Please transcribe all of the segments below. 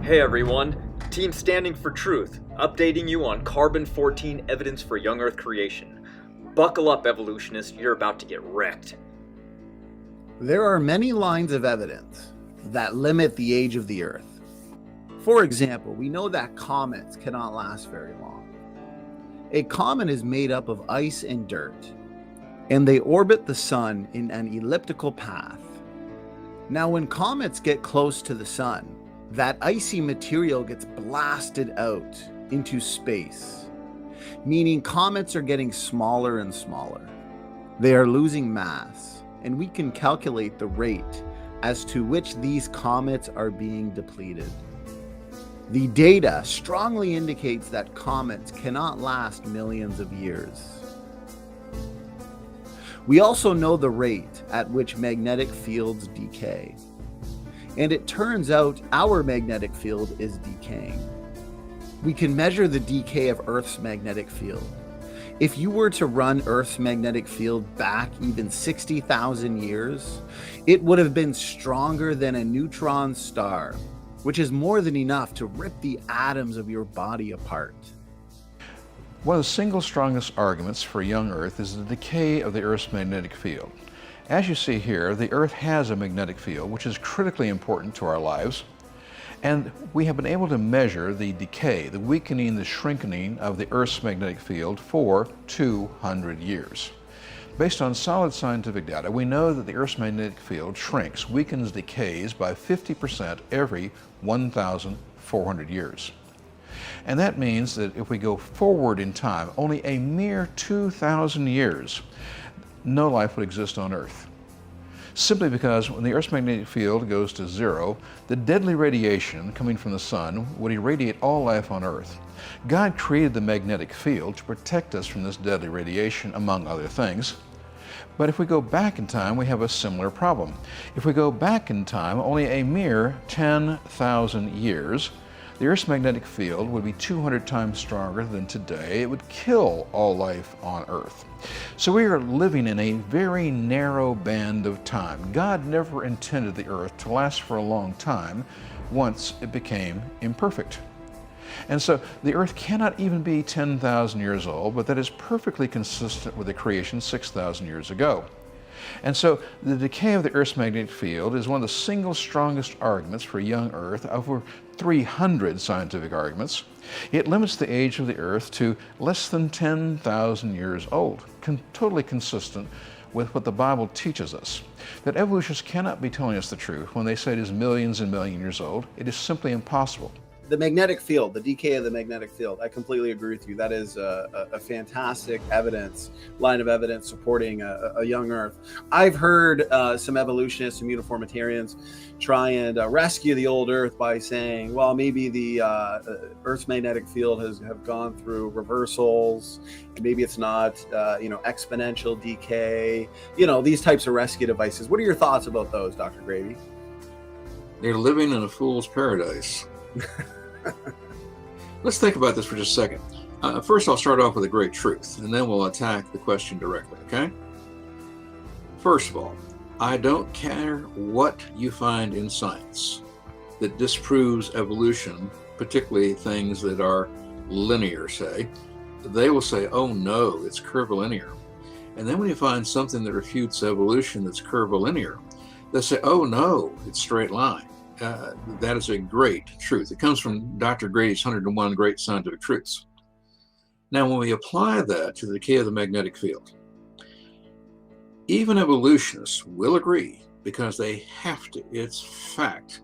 Hey everyone, Team Standing for Truth, updating you on carbon-14 evidence for young Earth creation. Buckle up, evolutionists, you're about to get wrecked. There are many lines of evidence that limit the age of the Earth. For example, we know that comets cannot last very long. A comet is made up of ice and dirt, and they orbit the sun in an elliptical path. Now, when comets get close to the sun, that icy material gets blasted out into space, meaning comets are getting smaller and smaller. They are losing mass, and we can calculate the rate as to which these comets are being depleted. The data strongly indicates that comets cannot last millions of years. We also know the rate at which magnetic fields decay. And it turns out our magnetic field is decaying. We can measure the decay of Earth's magnetic field. If you were to run Earth's magnetic field back even 60,000 years, it would have been stronger than a neutron star, which is more than enough to rip the atoms of your body apart. One of the single strongest arguments for young Earth is the decay of the Earth's magnetic field. As you see here, the Earth has a magnetic field, which is critically important to our lives. And we have been able to measure the decay, the weakening, the shrinking of the Earth's magnetic field for 200 years. Based on solid scientific data, we know that the Earth's magnetic field shrinks, weakens, decays by 50% every 1,400 years. And that means that if we go forward in time, only a mere 2,000 years, no life would exist on Earth. Simply because when the Earth's magnetic field goes to zero, the deadly radiation coming from the sun would irradiate all life on Earth. God created the magnetic field to protect us from this deadly radiation, among other things. But if we go back in time, we have a similar problem. If we go back in time only a mere 10,000 years, the Earth's magnetic field would be 200 times stronger than today. It would kill all life on Earth. So we are living in a very narrow band of time. God never intended the Earth to last for a long time once it became imperfect. And so the Earth cannot even be 10,000 years old, but that is perfectly consistent with the creation 6,000 years ago. And so the decay of the Earth's magnetic field is one of the single strongest arguments for young Earth, over 300 scientific arguments. It limits the age of the Earth to less than 10,000 years old, totally consistent with what the Bible teaches us. That evolutionists cannot be telling us the truth when they say it is millions and millions years old. It is simply impossible. The magnetic field, the decay of the magnetic field, I completely agree with you. That is a fantastic line of evidence supporting a young Earth. I've heard some evolutionists, some uniformitarians try and rescue the old Earth by saying, well, maybe the Earth's magnetic field have gone through reversals, and maybe it's not, exponential decay, these types of rescue devices. What are your thoughts about those, Dr. Grady? They're living in a fool's paradise. Let's think about this for just a second. First, I'll start off with a great truth, and then we'll attack the question directly, okay? First of all, I don't care what you find in science that disproves evolution, particularly things that are linear, say. They will say, oh no, it's curvilinear. And then when you find something that refutes evolution that's curvilinear, they'll say, oh no, it's straight line. That is a great truth. It comes from Dr. Grady's 101 Great Scientific Truths. Now, when we apply that to the decay of the magnetic field, even evolutionists will agree, because they have to, it's fact,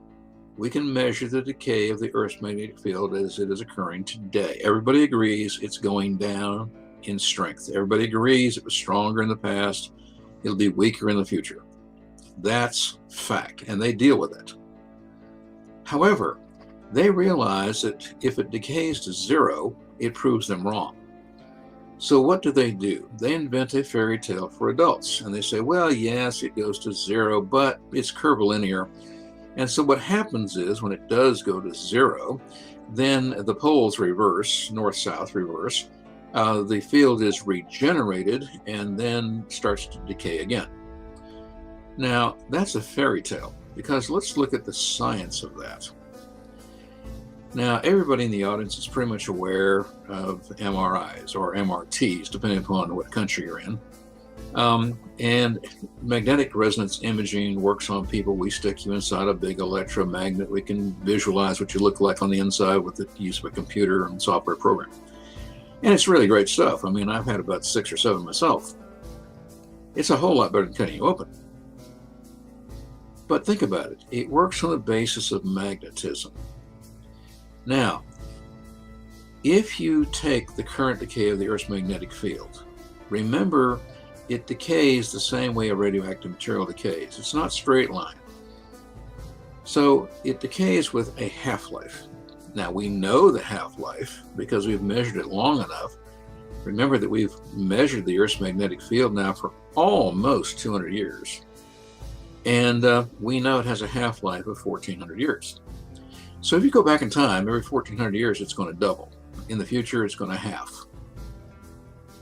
we can measure the decay of the Earth's magnetic field as it is occurring today. Everybody agrees it's going down in strength. Everybody agrees it was stronger in the past, it'll be weaker in the future. That's fact, and they deal with it. However, they realize that if it decays to zero, it proves them wrong. So what do? They invent a fairy tale for adults. And they say, well, yes, it goes to zero, but it's curvilinear. And so what happens is when it does go to zero, then the poles reverse, north-south reverse. The field is regenerated and then starts to decay again. Now, that's a fairy tale. Because let's look at the science of that. Now, everybody in the audience is pretty much aware of MRIs or MRTs, depending upon what country you're in. And magnetic resonance imaging works on people. We stick you inside a big electromagnet. We can visualize what you look like on the inside with the use of a computer and software program. And it's really great stuff. I mean, I've had about 6 or 7 myself. It's a whole lot better than cutting you open. But think about it. It works on the basis of magnetism. Now, if you take the current decay of the Earth's magnetic field, remember it decays the same way a radioactive material decays. It's not straight line. So it decays with a half-life. Now we know the half-life because we've measured it long enough. Remember that we've measured the Earth's magnetic field now for almost 200 years. And we know it has a half-life of 1,400 years. So if you go back in time, every 1,400 years, it's going to double. In the future, it's going to half.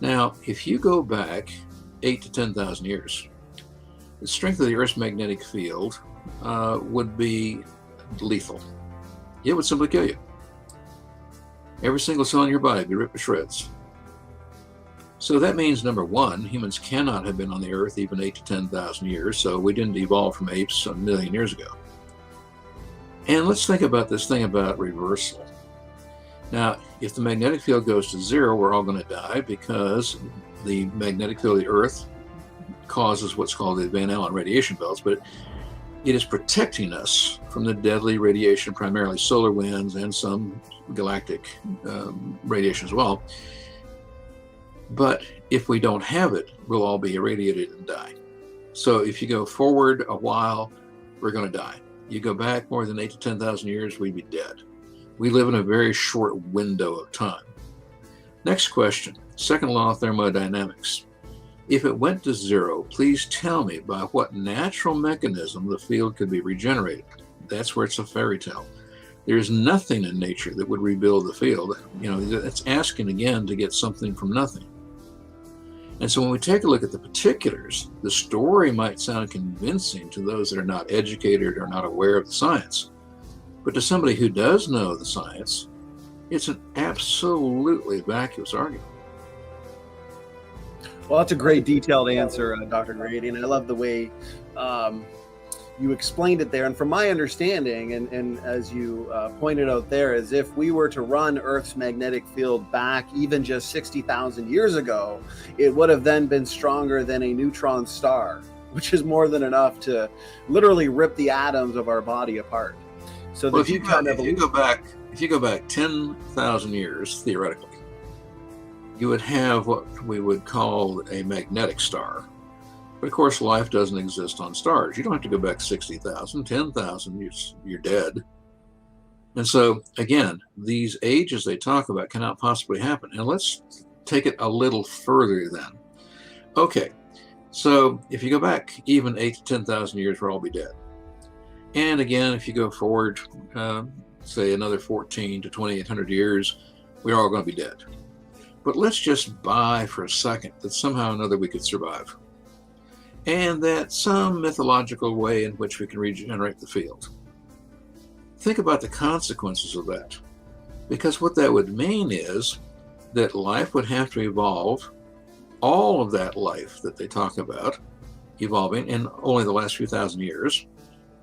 Now, if you go back 8 to 10,000 years, the strength of the Earth's magnetic field would be lethal. It would simply kill you. Every single cell in your body would be ripped to shreds. So that means, number one, humans cannot have been on the Earth even 8 to 10,000 years, so we didn't evolve from apes a million years ago. And let's think about this thing about reversal. Now, if the magnetic field goes to zero, we're all going to die because the magnetic field of the Earth causes what's called the Van Allen radiation belts, but it is protecting us from the deadly radiation, primarily solar winds and some galactic radiation as well. But if we don't have it, we'll all be irradiated and die. So if you go forward a while, we're going to die. You go back more than 8 to 10,000 years, we'd be dead. We live in a very short window of time. Next question, second law of thermodynamics. If it went to zero, please tell me by what natural mechanism the field could be regenerated. That's where it's a fairy tale. There's nothing in nature that would rebuild the field. You know, that's asking again to get something from nothing. And so when we take a look at the particulars, the story might sound convincing to those that are not educated or not aware of the science. But to somebody who does know the science, it's an absolutely vacuous argument. Well, that's a great detailed answer, Dr. Grady, and I love the way you explained it there. And from my understanding, and as you pointed out there, is if we were to run Earth's magnetic field back even just 60,000 years ago, it would have then been stronger than a neutron star, which is more than enough to literally rip the atoms of our body apart. So well, if you go back 10,000 years, theoretically, you would have what we would call a magnetic star. But of course, life doesn't exist on stars. You don't have to go back 60,000, 10,000, you're dead. And so, again, these ages they talk about cannot possibly happen. And let's take it a little further then. Okay, so if you go back even 8 to 10,000 years, we'll all be dead. And again, if you go forward, say another 14 to 2,800 years, we're all going to be dead. But let's just buy for a second that somehow or another we could survive. And that some mythological way in which we can regenerate the field. Think about the consequences of that. Because what that would mean is that life would have to evolve, all of that life that they talk about evolving in only the last few thousand years,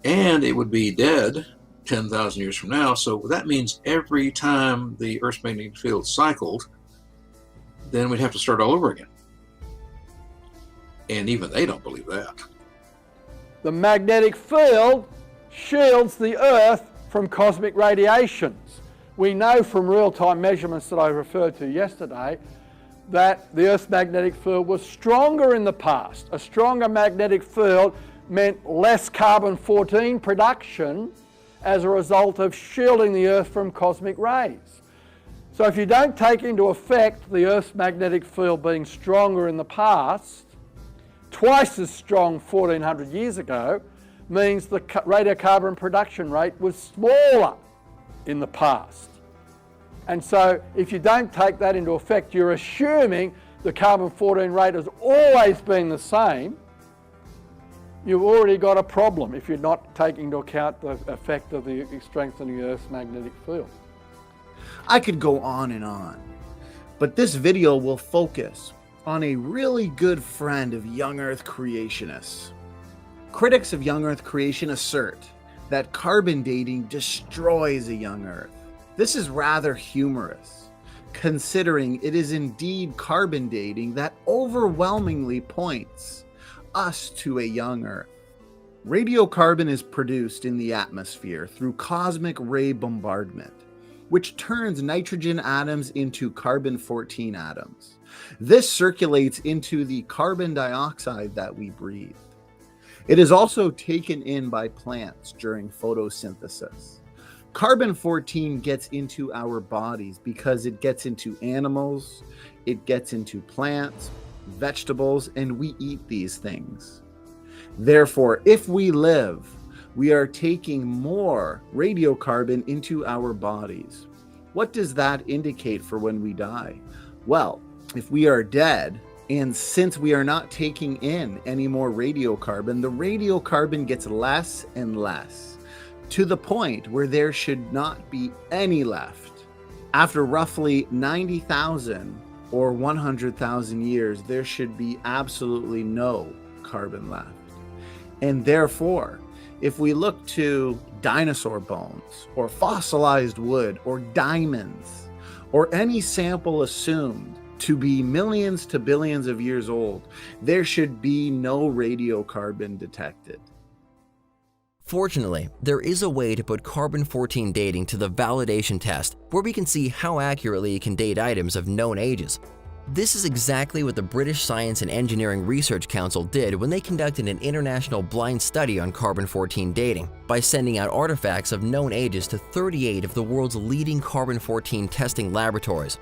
and it would be dead 10,000 years from now. So that means every time the Earth's magnetic field cycled, then we'd have to start all over again. And even they don't believe that. The magnetic field shields the Earth from cosmic radiations. We know from real-time measurements that I referred to yesterday that the Earth's magnetic field was stronger in the past. A stronger magnetic field meant less carbon-14 production as a result of shielding the Earth from cosmic rays. So if you don't take into effect the Earth's magnetic field being stronger in the past, twice as strong 1,400 years ago, means the radiocarbon production rate was smaller in the past. And so if you don't take that into effect, you're assuming the carbon-14 rate has always been the same. You've already got a problem if you're not taking into account the effect of the strengthening of the Earth's magnetic field. I could go on and on, but this video will focus on a really good friend of young Earth creationists. Critics of young Earth creation assert that carbon dating destroys a young Earth. This is rather humorous, considering it is indeed carbon dating that overwhelmingly points us to a young Earth. Radiocarbon is produced in the atmosphere through cosmic ray bombardment, which turns nitrogen atoms into carbon-14 atoms. This circulates into the carbon dioxide that we breathe. It is also taken in by plants during photosynthesis. Carbon-14 gets into our bodies because it gets into animals, it gets into plants, vegetables, and we eat these things. Therefore, if we live, we are taking more radiocarbon into our bodies. What does that indicate for when we die? Well, if we are dead, and since we are not taking in any more radiocarbon, the radiocarbon gets less and less, to the point where there should not be any left. After roughly 90,000 or 100,000 years, there should be absolutely no carbon left. And therefore, if we look to dinosaur bones, or fossilized wood, or diamonds, or any sample assumed to be millions to billions of years old, there should be no radiocarbon detected. Fortunately, there is a way to put carbon-14 dating to the validation test, where we can see how accurately it can date items of known ages. This is exactly what the British Science and Engineering Research Council did when they conducted an international blind study on carbon-14 dating by sending out artifacts of known ages to 38 of the world's leading carbon-14 testing laboratories.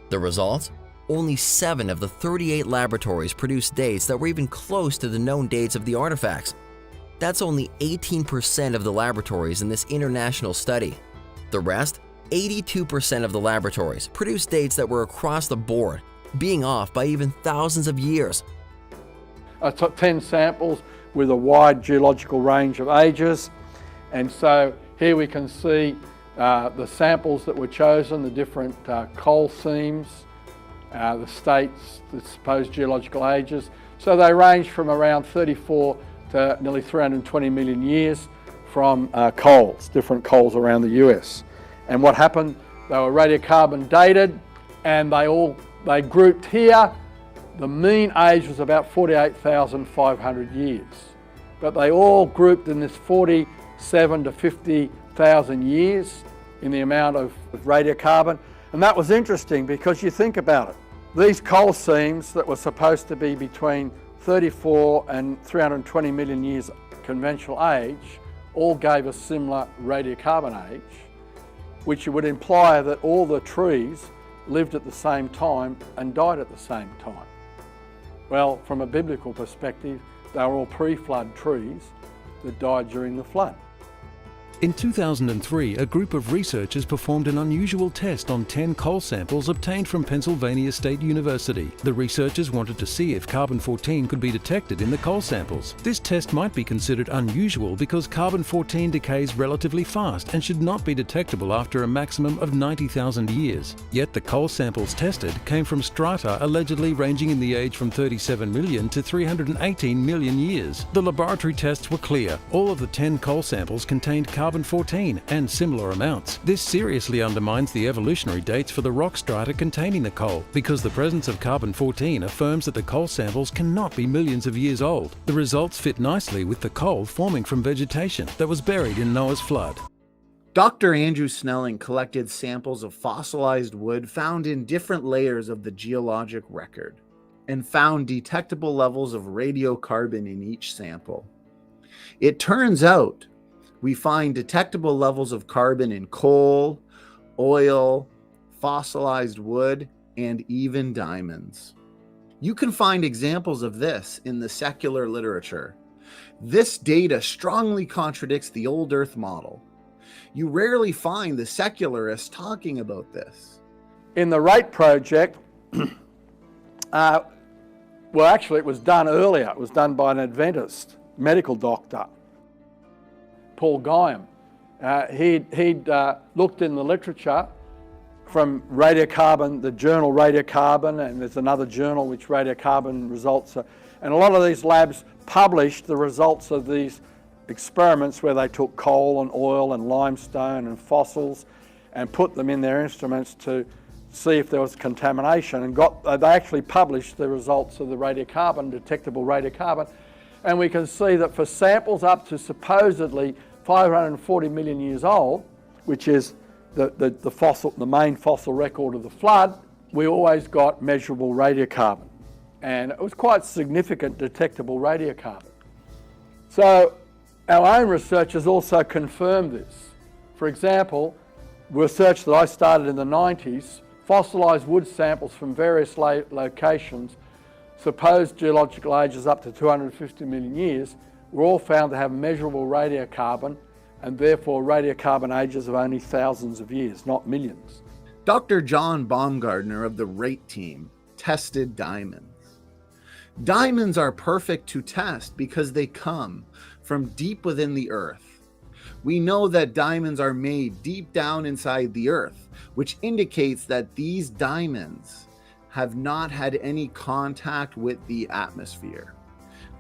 The results? Only 7 of the 38 laboratories produced dates that were even close to the known dates of the artifacts. That's only 18% of the laboratories in this international study. The rest, 82% of the laboratories, produced dates that were across the board, being off by even thousands of years. I took 10 samples with a wide geological range of ages, and so here we can see the samples that were chosen, the different coal seams, the states, the supposed geological ages. So they range from around 34 to nearly 320 million years from coals, different coals around the US. And what happened, they were radiocarbon dated, and they grouped here. The mean age was about 48,500 years, but they all grouped in this 47 to 50,000 years in the amount of radiocarbon. And that was interesting because you think about it. These coal seams that were supposed to be between 34 and 320 million years conventional age all gave a similar radiocarbon age, which would imply that all the trees lived at the same time and died at the same time. Well, from a biblical perspective, they were all pre-flood trees that died during the flood. In 2003, a group of researchers performed an unusual test on 10 coal samples obtained from Pennsylvania State University. The researchers wanted to see if carbon-14 could be detected in the coal samples. This test might be considered unusual because carbon-14 decays relatively fast and should not be detectable after a maximum of 90,000 years. Yet the coal samples tested came from strata allegedly ranging in the age from 37 million to 318 million years. The laboratory tests were clear. All of the 10 coal samples contained carbon-14 and similar amounts. This seriously undermines the evolutionary dates for the rock strata containing the coal, because the presence of carbon-14 affirms that the coal samples cannot be millions of years old. The results fit nicely with the coal forming from vegetation that was buried in Noah's flood. Dr. Andrew Snelling collected samples of fossilized wood found in different layers of the geologic record and found detectable levels of radiocarbon in each sample. It turns out we find detectable levels of carbon in coal, oil, fossilized wood, and even diamonds. You can find examples of this in the secular literature. This data strongly contradicts the old Earth model. You rarely find the secularists talking about this. In the RATE project, well, actually it was done earlier. It was done by an Adventist medical doctor, Paul Guyon. He'd looked in the literature from radiocarbon, the journal Radiocarbon, and there's another journal which radiocarbon results are, and a lot of these labs published the results of these experiments where they took coal and oil and limestone and fossils and put them in their instruments to see if there was contamination, and they actually published the results of the radiocarbon, detectable radiocarbon, and we can see that for samples up to supposedly 540 million years old, which is the main fossil record of the flood, we always got measurable radiocarbon, and it was quite significant detectable radiocarbon. So our own research has also confirmed this. For example, research that I started in the 90s, fossilised wood samples from various locations, supposed geological ages up to 250 million years, were all found to have measurable radiocarbon, and therefore radiocarbon ages of only thousands of years, not millions. Dr. John Baumgartner of the RATE team tested diamonds. Diamonds are perfect to test because they come from deep within the earth. We know that diamonds are made deep down inside the earth, which indicates that these diamonds have not had any contact with the atmosphere.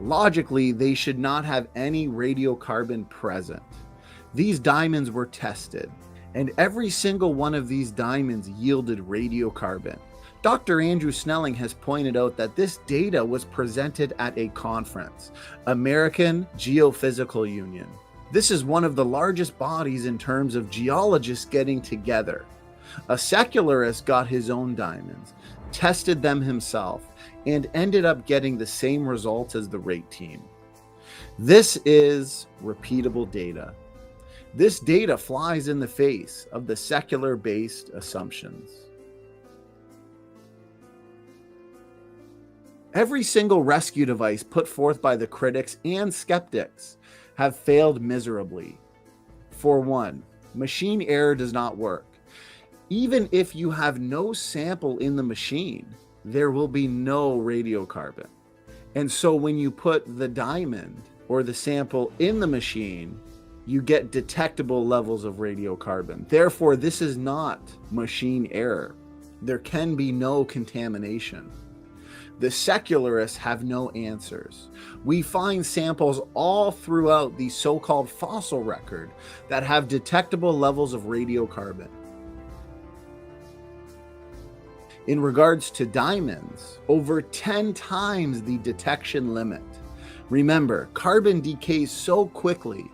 Logically, they should not have any radiocarbon present. These diamonds were tested, and every single one of these diamonds yielded radiocarbon. Dr. Andrew Snelling has pointed out that this data was presented at a conference, American Geophysical Union. This is one of the largest bodies in terms of geologists getting together. A secularist got his own diamonds, tested them himself, and ended up getting the same results as the RATE team. This is repeatable data. This data flies in the face of the secular-based assumptions. Every single rescue device put forth by the critics and skeptics have failed miserably. For one, machine error does not work. Even if you have no sample in the machine, there will be no radiocarbon. And so when you put the diamond or the sample in the machine, you get detectable levels of radiocarbon. Therefore, this is not machine error. There can be no contamination. The secularists have no answers. We find samples all throughout the so-called fossil record that have detectable levels of radiocarbon. In regards to diamonds, over 10 times the detection limit. Remember, carbon decays so quickly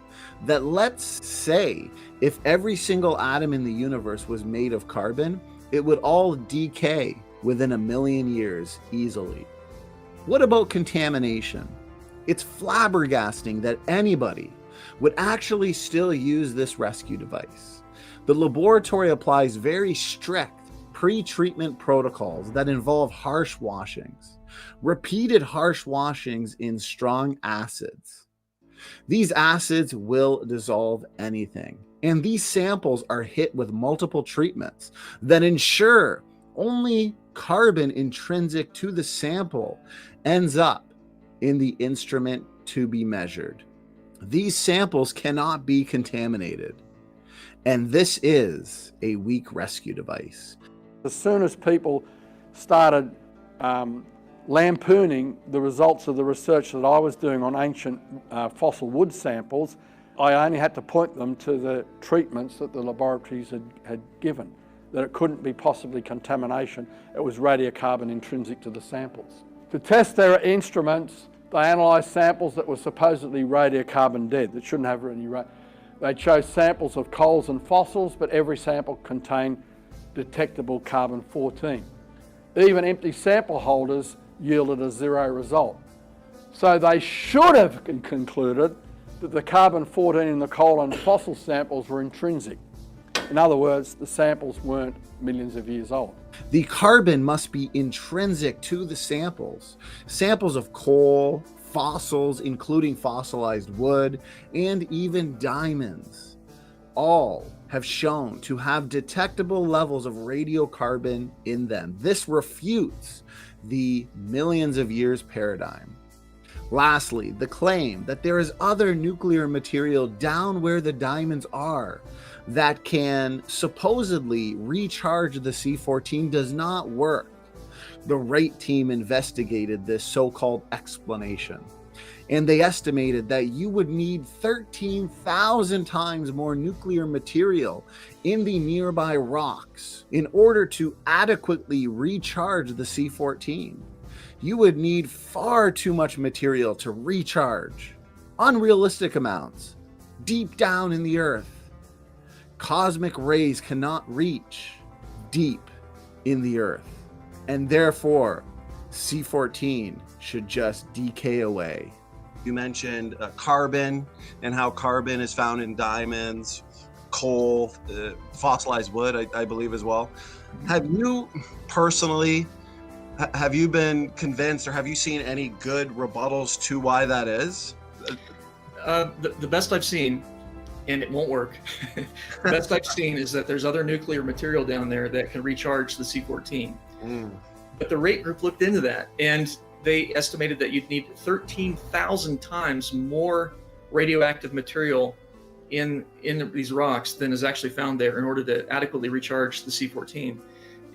that, let's say, if every single atom in the universe was made of carbon, it would all decay within 1 million years easily. What about contamination? It's flabbergasting that anybody would actually still use this rescue device. The laboratory applies very strict pre-treatment protocols that involve harsh washings, repeated harsh washings in strong acids. These acids will dissolve anything, and these samples are hit with multiple treatments that ensure only carbon intrinsic to the sample ends up in the instrument to be measured. These samples cannot be contaminated, and this is a weak rescue device. As soon as people started lampooning the results of the research that I was doing on ancient fossil wood samples, I only had to point them to the treatments that the laboratories had given, that it couldn't be possibly contamination. It was radiocarbon intrinsic to the samples. To test their instruments, they analysed samples that were supposedly radiocarbon dead, that shouldn't have any They chose samples of coals and fossils, but every sample contained detectable carbon-14. Even empty sample holders yielded a 0 result. So they should have concluded that the carbon-14 in the coal and fossil samples were intrinsic. In other words, the samples weren't millions of years old. The carbon must be intrinsic to the samples. Samples of coal, fossils, including fossilized wood, and even diamonds, all have shown to have detectable levels of radiocarbon in them. This refutes the millions of years paradigm. Lastly, the claim that there is other nuclear material down where the diamonds are that can supposedly recharge the C14 does not work. The rate team investigated this so-called explanation, and they estimated that you would need 13,000 times more nuclear material in the nearby rocks in order to adequately recharge the C14. You would need far too much material to recharge, unrealistic amounts, deep down in the earth. Cosmic rays cannot reach deep in the earth, and therefore C14 should just decay away. You mentioned carbon and how carbon is found in diamonds, coal, fossilized wood, I believe as well. Have you personally, have you been convinced, or have you seen any good rebuttals to why that is? The best I've seen, and it won't work, the best I've seen is that there's other nuclear material down there that can recharge the C14. But the rate group looked into that, and they estimated that you'd need 13,000 times more radioactive material in these rocks than is actually found there in order to adequately recharge the C14.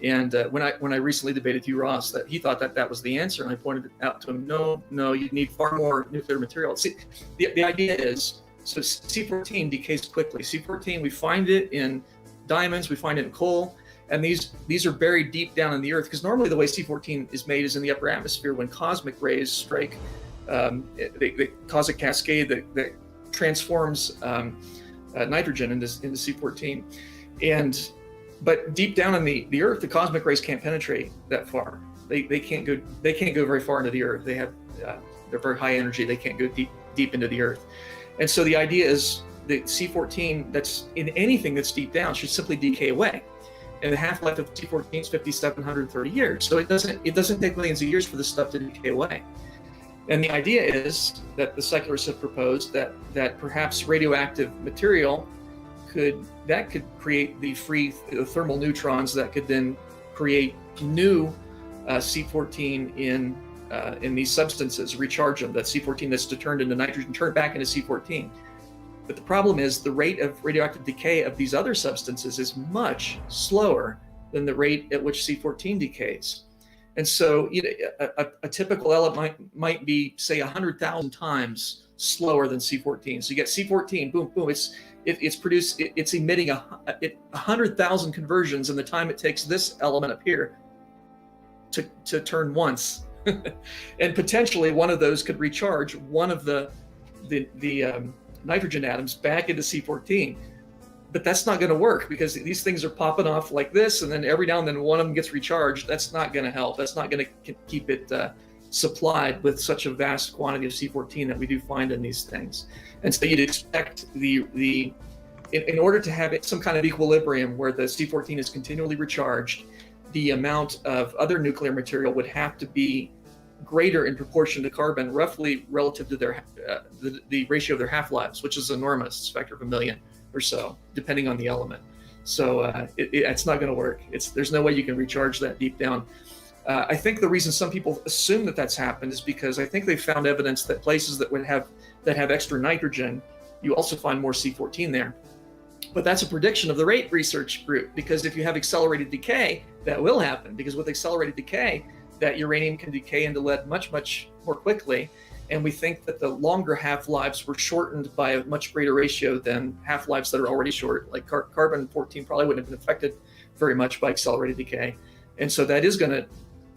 And when I recently debated Hugh Ross, that he thought that was the answer, and I pointed out to him, no, you need far more nuclear material. See, the idea is, so C14 decays quickly. C14, we find it in diamonds, we find it in coal, and these are buried deep down in the earth, because normally the way C14 is made is in the upper atmosphere. When cosmic rays strike, they cause a cascade that transforms nitrogen into C14. But deep down in the earth, the cosmic rays can't penetrate that far. They can't go very far into the earth. They're very high energy. They can't go deep into the earth. And so the idea is that C14 that's in anything that's deep down should simply decay away. And the half-life of C14 is 5,730 years. So it doesn't take millions of years for this stuff to decay away. And the idea is that the secularists have proposed that perhaps radioactive material could create the free thermal neutrons that could then create new C14 in these substances, recharge them. That C14 that's turned into nitrogen, turned back into C14. But the problem is the rate of radioactive decay of these other substances is much slower than the rate at which C14 decays. And so a typical element might be, say, 100,000 times slower than C14. So you get C14, boom, boom, it's emitting 100,000 conversions in the time it takes this element up here to turn once. And potentially one of those could recharge one of the nitrogen atoms back into C14. But that's not going to work, because these things are popping off like this, and then every now and then one of them gets recharged. That's not going to help. That's not going to keep it supplied with such a vast quantity of C14 that we do find in these things. And so you'd expect in order to have some kind of equilibrium where the C14 is continually recharged, the amount of other nuclear material would have to be greater in proportion to carbon, roughly relative to their the ratio of their half-lives, which is enormous. It's a factor of 1 million or so, depending on the element. So it's not going to work. There's no way you can recharge that deep down. I think the reason some people assume that that's happened is because I think they found evidence that places that have extra nitrogen, you also find more C14 there. But that's a prediction of the rate research group, because if you have accelerated decay, that will happen, because with accelerated decay, that uranium can decay into lead much, much more quickly. And we think that the longer half-lives were shortened by a much greater ratio than half-lives that are already short. Like carbon-14 probably wouldn't have been affected very much by accelerated decay. And so that is going to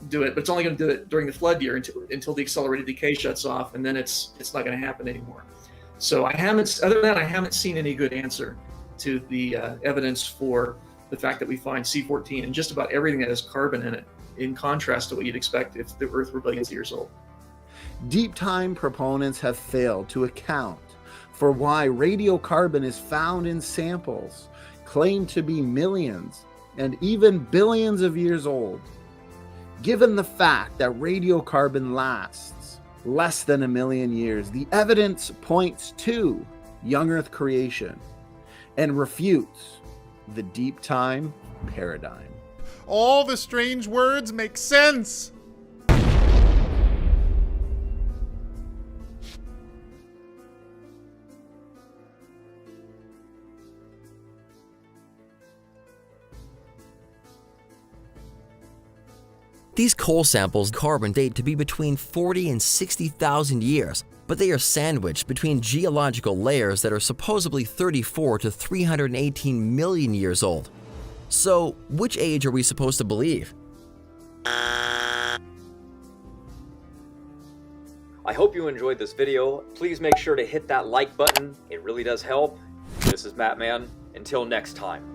do it, but it's only going to do it during the flood year until the accelerated decay shuts off, and then it's not going to happen anymore. So other than that, I haven't seen any good answer to the evidence for the fact that we find C14 in just about everything that has carbon in it, in contrast to what you'd expect if the Earth were billions of years old. Deep time proponents have failed to account for why radiocarbon is found in samples claimed to be millions and even billions of years old. Given the fact that radiocarbon lasts less than 1 million years, the evidence points to young Earth creation and refutes the deep time paradigm. All the strange words make sense. These coal samples carbon date to be between 40 and 60,000 years, but they are sandwiched between geological layers that are supposedly 34 to 318 million years old. So, which age are we supposed to believe? I hope you enjoyed this video. Please make sure to hit that like button. It really does help. This is Matt Man. Until next time.